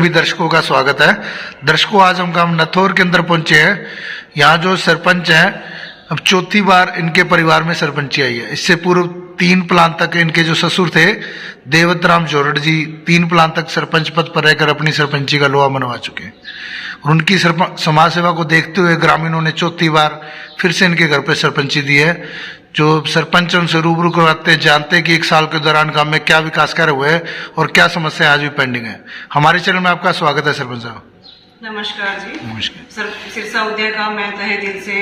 भी दर्शकों का स्वागत है। दर्शकों, आज हम गांव नथौर के अंदर पहुंचे हैं। यहाँ जो सरपंच हैं, अब चौथी बार इनके परिवार में सरपंची आई है। इससे पूर्व 3 प्लान तक इनके जो ससुर थे देवत राम जोरड़ जी 3 प्लान तक सरपंच पद पर रहकर अपनी सरपंची का लोहा मनवा चुके हैं। और उनकी समाज सेवा को देखते हुए ग्रामीणों ने चौथी बार फिर से इनके घर पर सरपंची दी है। जो सरपंच उनसे रूबरू करवाते हैं, जानते हैं कि 1 साल के दौरान गांव में क्या विकास कार्य हुए हैं और क्या समस्या आज भी पेंडिंग है। हमारे चैनल में आपका स्वागत है सरपंच साहब। नमस्कार जी। नमस्कार। सर, सिरसा उदय का मैं तहे दिल से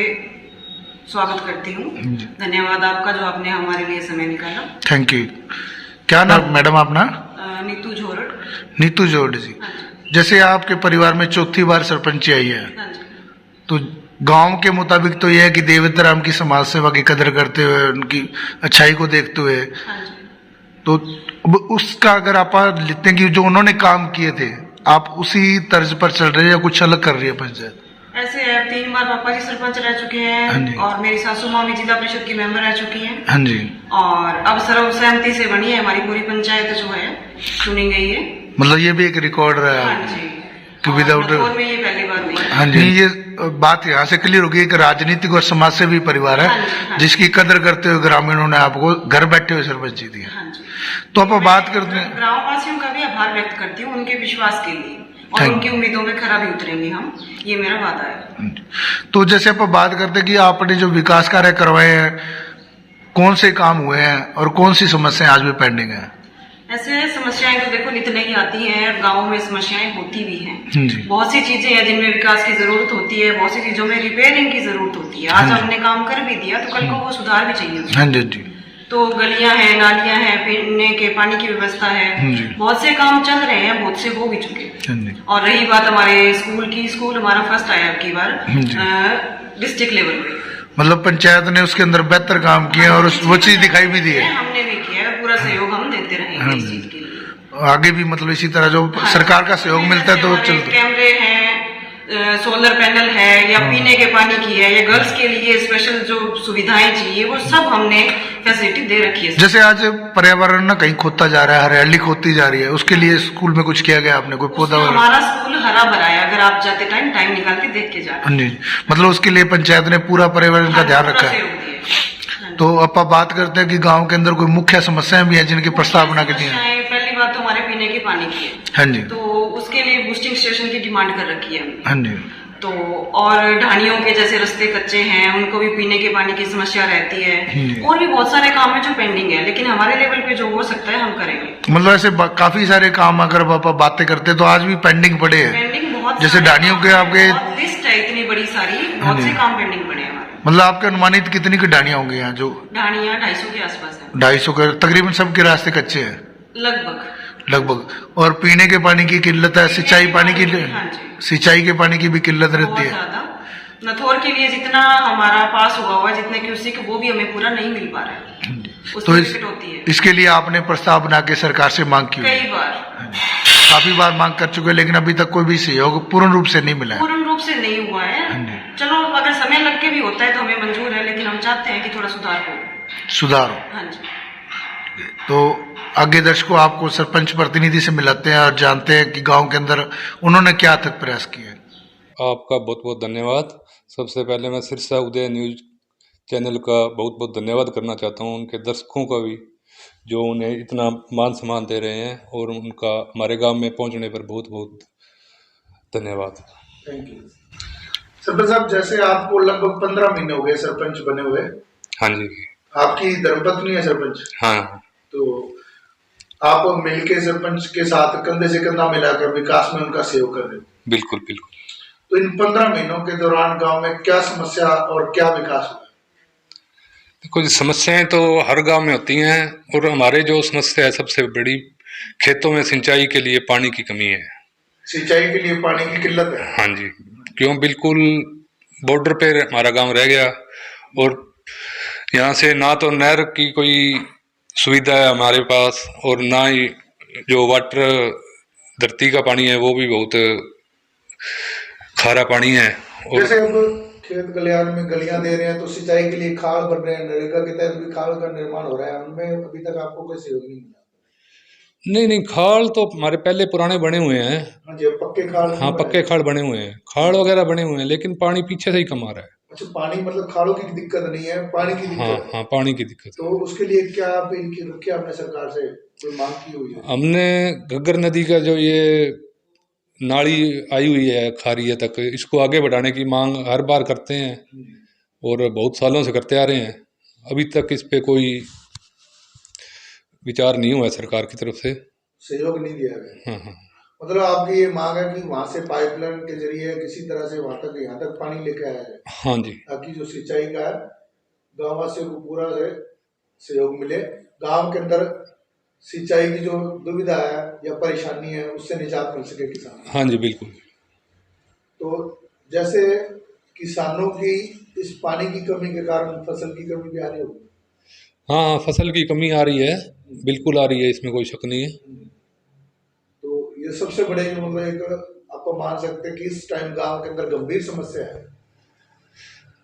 स्वागत करती हूँ। धन्यवाद आपका जो आपने हमारे लिए समय निकाला। Thank you. क्या नाम मैडम अपना? नीतू जोरड़। नीतू जोरड़ जी, जैसे आपके परिवार में चौथी बार सरपंची आई है, तो गांव के मुताबिक तो यह है कि देवत राम की समाज सेवा की कदर करते हुए, उनकी अच्छाई को देखते हुए, तो उसका अगर आप लिखते हैं कि जो उन्होंने काम किए थे आप उसी तर्ज पर चल रहे हैं या कुछ अलग कर रही है पंचायत? ऐसे है, 3 बार पापा जी सरपंच रह चुके हैं और मेरी सासू माँ भी जिला परिषद की मेंबर रह चुकी हैं। हाँ जी। और अब सर्वसहमति से बनी है हमारी पूरी पंचायत जो है, चुनी गई है। मतलब ये भी एक रिकॉर्ड रहा है। हाँ जी। कि विदाउट में ये पहली बार नहीं। हाँ जी, ये बात यहाँ से क्लियर होगी कि राजनीतिक और समाज सेवी परिवार है जिसकी कदर करते हुए ग्रामीणों ने आपको घर बैठे हुए सरपंच दी है। तो आप बात करते हैं, ग्राम वासियों का भी आभार व्यक्त करती हूँ उनके विश्वास के लिए, और उनकी उम्मीदों में खरा भी उतरेंगे हम, ये मेरा वादा है। तो जैसे आप बात करते हैं कि आपने जो विकास कार्य करवाए हैं, कौन से काम हुए हैं और कौन सी समस्याएं आज भी पेंडिंग है? ऐसे समस्याएं तो देखो नित्य नई आती हैं और गाँव में समस्याएं होती भी हैं। बहुत सी चीजें हैं जिनमें विकास की जरूरत होती है, बहुत सी चीजों में रिपेयरिंग की जरूरत होती है। आज हमने काम कर भी दिया तो कल को वो सुधार भी चाहिए। हाँ जी। तो गलियां हैं, नालियां हैं, पीने के पानी की व्यवस्था है, बहुत से काम चल रहे हैं, बहुत से हो भी चुके। और रही बात हमारे स्कूल की, स्कूल हमारा फर्स्ट आया अब की बार डिस्ट्रिक्ट लेवल पे। मतलब पंचायत ने उसके अंदर बेहतर काम किया और वो चीज दिखाई भी दी है। हमने भी किया है, पूरा सहयोग हम देते रहेंगे इस चीज के लिए। आगे भी मतलब इसी तरह जो सरकार का सहयोग मिलता है तो चलता। कैमरे हैं, सोलर पैनल है, या पीने के पानी की है, या गर्ल्स के लिए स्पेशल जो सुविधाएं चाहिए वो सब हमने फैसिलिटी दे रखी है। जैसे आज पर्यावरण ना कहीं खोदता जा रहा है, हरियाली खोदती जा रही है, उसके लिए स्कूल में कुछ किया गया आपने? कोई पौधा? हमारा स्कूल हरा भरा है, अगर आप जाते टाइम निकाल के देख के जाए। जी, मतलब उसके लिए पंचायत ने पूरा पर्यावरण का ध्यान रखा है। तो अब बात करते हैं कि गाँव के अंदर कोई मुख्य समस्याएं भी है जिनकी प्रस्तावना की थी? पहली बात तो हमारे पीने के पानी की है। हाँ जी। तो उसके लिए बूस्टिंग स्टेशन की डिमांड कर रखी है। हाँ जी। तो और ढानियों के जैसे रास्ते कच्चे हैं, उनको भी पीने के पानी की समस्या रहती है। और भी बहुत सारे काम है जो पेंडिंग है, लेकिन हमारे लेवल पे जो हो सकता है हम करेंगे। मतलब ऐसे काफी सारे काम अगर आप बातें करते तो आज भी पेंडिंग पड़े हैं। पेंडिंग बहुत, जैसे ढानियों के आपके लिस्ट है इतनी बड़ी सारी, बहुत से काम पेंडिंग पड़े हैं हमारे। मतलब आपके अनुमानित कितनी की ढानियां होंगी यहाँ? जो ढानियां 250 के आसपास है। 250 के तकरीबन सबके रास्ते कच्चे हैं लगभग। और पीने के पानी की किल्लत है, सिंचाई पानी की, सिंचाई के पानी की भी किल्लत रहती है। नथौर के लिए जितना हमारा पास हुआ हुआ, जितने क्यूसिक, वो भी हमें पूरा नहीं मिल पा रहा है। तो इसके लिए आपने प्रस्ताव बना के सरकार से मांग की? कई बार, काफी बार मांग कर चुके, लेकिन अभी तक कोई भी सहयोग पूर्ण रूप से नहीं मिला है। पूर्ण रूप से नहीं हुआ है। चलो अगर समय लग के भी होता है तो हमें मंजूर है, लेकिन हम चाहते हैं कि थोड़ा सुधार हो। हाँ जी। तो आगे दर्शकों आपको सरपंच प्रतिनिधि से मिलाते हैं और जानते हैं कि गांव के अंदर उन्होंने क्या तक प्रयास किए। आपका बहुत बहुत धन्यवाद। सबसे पहले मैं सिरसा उदय न्यूज चैनल का बहुत बहुत धन्यवाद करना चाहता हूं, उनके दर्शकों का भी जो उन्हें इतना मान सम्मान दे रहे हैं, और उनका हमारे गांव में पहुंचने पर बहुत बहुत धन्यवाद। Thank you. सरपंच साहब, जैसे आपको लगभग 15 महीने हो गए सरपंच बने हुए। हाँ जी। आपकी धर्मपत्नी है सरपंच? हाँ। तो आप मिलके सरपंच के साथ कंधे से कंधा मिलाकर विकास में उनका सहयोग कर रहे हो? बिल्कुल बिल्कुल। तो इन 15 महीनों के दौरान गांव में क्या समस्या और क्या विकास हुआ? देखो, समस्याएं तो हर गांव में होती हैं, और हमारे जो समस्या है सबसे बड़ी, खेतों में सिंचाई के लिए पानी की कमी है। सिंचाई के लिए पानी की किल्लत है? हाँ जी। क्यों, बिल्कुल बॉर्डर पे हमारा गांव रह गया, और यहाँ से ना तो नहर की कोई सुविधा है हमारे पास, और ना ही जो वाटर धरती का पानी है वो भी बहुत खारा पानी है। और जैसे अब खेत गलियान में गलियां दे रहे हैं तो सिंचाई के लिए खाल बन रहे हैं, नरेगा के तहत भी खाल का निर्माण हो रहा है, उनमें अभी तक आपको कोई सहयोग नहीं मिला? नहीं नहीं, खाल तो हमारे पहले पुराने बने हुए हैं। हाँ जी, पक्के खाल नहीं हाँ, बने। पक्के खाल बने हुए हैं, खाल वगैरह बने हुए हैं, लेकिन पानी पीछे से ही कम आ रहा है। अच्छा, पानी मतलब खालों की दिक्कत नहीं है, पानी की हाँ दिक्कत है। हाँ, पानी की दिक्कत है। तो उसके लिए क्या अपील की, क्या आपने सरकार से कोई मांग की हुई है? हमने घग्गर नदी का जो ये नाली आई हुई है खारिया तक, इसको आगे बढ़ाने की मांग हर बार करते हैं और बहुत सालों से करते आ रहे हैं। अभी तक इस पे कोई विचार नहीं हुआ है सरकार की तरफ से। सहयोग नहीं दिया गया। हाँ हाँ मतलब आपकी ये मांग है कि वहां से पाइपलाइन के जरिए किसी तरह से वहां तक, यहाँ तक पानी लेके आया जाए, हाँ जी, ताकि जो सिंचाई का है गाँव वासियों को पूरा से सहयोग मिले, गांव के अंदर सिंचाई की जो दुविधा है या परेशानी है उससे निजात मिल सके किसान। हाँ जी, बिल्कुल। तो जैसे किसानों की इस पानी की कमी के कारण फसल की कमी भी आ रही होगी। हाँ हाँ, फसल की कमी आ रही है, बिल्कुल आ रही है, इसमें कोई शक नहीं है। तो ये सबसे बड़े जो मतलब एक आपको मान सकते हैं कि इस टाइम गांव के अंदर गंभीर समस्या है।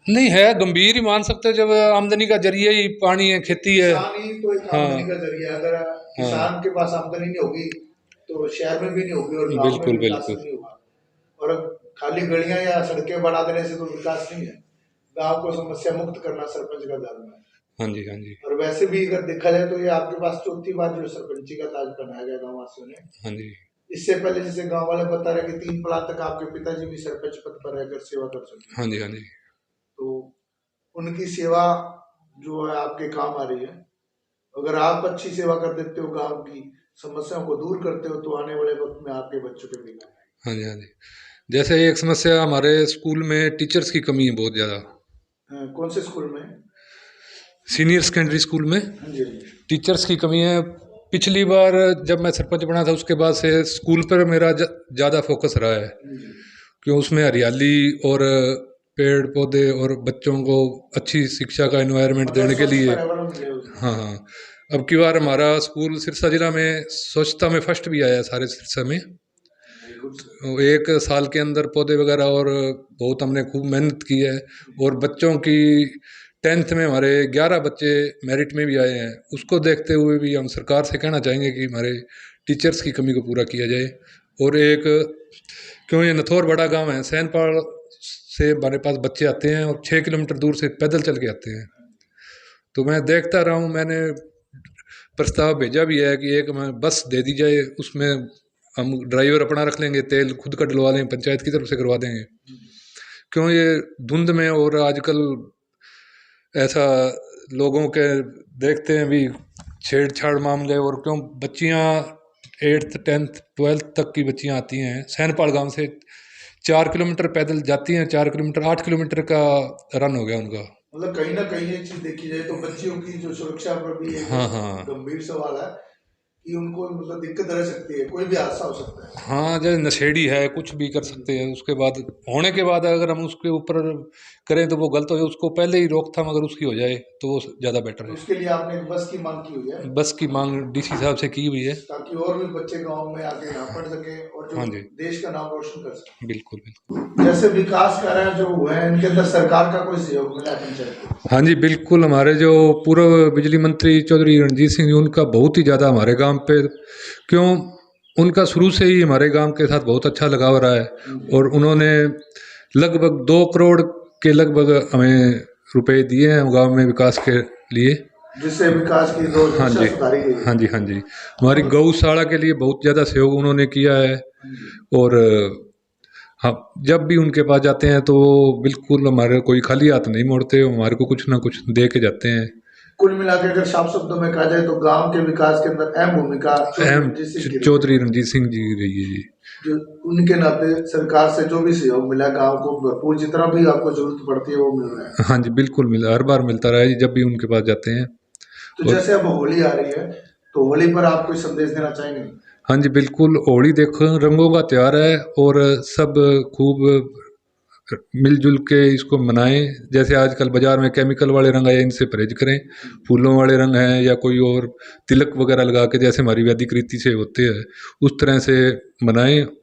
नहीं है, गंभीर ही मान सकते हैं, जब आमदनी का जरिया ही पानी है, खेती है। किसान ही तो एक हाँ आमदनी का जरिया है। अगर किसान के पास आमदनी नहीं होगी तो शहर में भी नहीं होगी और गांव में बिल्कुल भी विकास बिल्कुल। नहीं होगा। और खाली गलियां या सड़कें बना देने से तो विकास नहीं है। गांव को समस्या मुक्त करना सरपंच का धर्म है। हाँ जी हाँ जी और वैसे भी अगर देखा जाए तो ये आपके पास चौथी बार जो सरपंची का ताज पहनाया गया गाँव वासियों ने। हाँ जी इससे पहले जैसे गांव वाले बता रहे कि 3 प्लान तक आपके पिताजी भी सरपंच पद पर रहकर सेवा कर सकते। हाँ जी हाँ जी। तो उनकी सेवा जो है आपके काम आ रही है। अगर आप अच्छी सेवा कर देते हो, गांव की समस्याओं को दूर करते हो, तो आने वाले वक्त में आपके बच्चों के भी काम आएगी। हाँ जी हाँ जी। जैसे एक समस्या हमारे स्कूल में टीचर्स की कमी है बहुत ज़्यादा। कौन से स्कूल में? सीनियर सेकेंडरी स्कूल में हाँ जी, हाँ जी। टीचर्स की कमी है। पिछली बार जब मैं सरपंच बना था उसके बाद से स्कूल पर मेरा ज़्यादा फोकस रहा है, क्यों उसमें हरियाली और पेड़ पौधे और बच्चों को अच्छी शिक्षा का एनवायरनमेंट देने के लिए। हाँ हाँ, अब की बार हमारा स्कूल सिरसा जिला में स्वच्छता में फर्स्ट भी आया है सारे सिरसा में। एक साल के अंदर पौधे वगैरह और बहुत हमने खूब मेहनत की है। और बच्चों की 10th में हमारे 11 बच्चे मेरिट में भी आए हैं। उसको देखते हुए भी हम सरकार से कहना चाहेंगे कि हमारे टीचर्स की कमी को पूरा किया जाए। और एक, क्यों ये नथौर बड़ा गांव है, सैनपाल से हमारे पास बच्चे आते हैं और 6 किलोमीटर दूर से पैदल चल के आते हैं। तो मैं देखता रहा हूँ, मैंने प्रस्ताव भेजा भी है कि एक हमें बस दे दी जाए, उसमें हम ड्राइवर अपना रख लेंगे, तेल खुद का डलवा लेंगे, पंचायत की तरफ से करवा देंगे। क्यों ये धुंध में और आजकल ऐसा लोगों के देखते हैं भी छेड़छाड़ मामले, और क्यों बच्चियां 8th 10th 12th तक की बच्चियां आती हैं सैनपाल गांव से, 4 किलोमीटर पैदल जाती हैं, 4 किलोमीटर 8 किलोमीटर का रन हो गया उनका। मतलब कहीं ना कहीं ये चीज देखी जाए तो बच्चियों की जो सुरक्षा पर भी एक गंभीर सवाल है कि उनको मतलब दिक्कत रह सकती है, कोई भी हादसा हो सकता है। हाँ, जैसे नशेड़ी है, कुछ भी कर सकते हैं। उसके बाद होने के बाद अगर हम उसके ऊपर करें तो वो गलत हो जाए, उसको पहले ही रोकथाम अगर उसकी हो जाए तो वो ज़्यादा बेटर है। उसके लिए आपने एक बस की मांग की हुई है? बस की मांग डीसी साहब से की हुई है, ताकि और भी बच्चे गांव में आके यहाँ पढ़ सके और जो हाँ जी, देश का नाम रोशन कर सके। बिल्कुल बिल्कुल। जैसे विकास कार्य जो हुए हैं इनके अंदर सरकार का कोई सहयोग मिला है पंचायत को? हाँ जी, बिल्कुल। हमारे जो पूर्व बिजली मंत्री चौधरी रणजीत सिंह जी, उनका बहुत ही ज़्यादा हमारे गांव पे, क्यों उनका शुरू से ही हमारे गांव के साथ बहुत अच्छा लगाव रहा है। और उन्होंने लगभग 2 करोड़ के लगभग हमें रुपए दिए हैं गांव में विकास के लिए, जिससे विकास की दो हाँ जी सुधारी गई है। हाँ जी हाँ जी। हमारी गौशाला के लिए बहुत ज़्यादा सहयोग उन्होंने किया है। और हाँ, जब भी उनके पास जाते हैं तो बिल्कुल हमारे कोई खाली हाथ नहीं मोड़ते, हमारे को कुछ ना कुछ दे के जाते हैं। कुल मिला के अगर साफ शब्दों में कहा जाए तो गांव के विकास के अंदर अहम भूमिका चौधरी रणजीत सिंह जी की रही है जी। जो उनके नाते सरकार से जो भी सहयोग मिला गांव को भरपूर, जितना भी आपको जरूरत पड़ती है वो मिल रहा है। हाँ जी, बिल्कुल मिला, हर बार मिलता रहा है जी, जब भी उनके पास जाते हैं। तो जैसे अब होली आ रही है तो होली पर आप कोई संदेश देना चाहेंगे? हाँ जी, बिल्कुल। होली देखो, रंगों का त्यौहार है और सब खूब मिलजुल के इसको मनाएं। जैसे आजकल बाजार में केमिकल वाले रंग आए, इनसे परहेज करें। फूलों वाले रंग हैं या कोई और तिलक वगैरह लगा के, जैसे हमारी वैदिक रीति से होते हैं, उस तरह से मनाएं।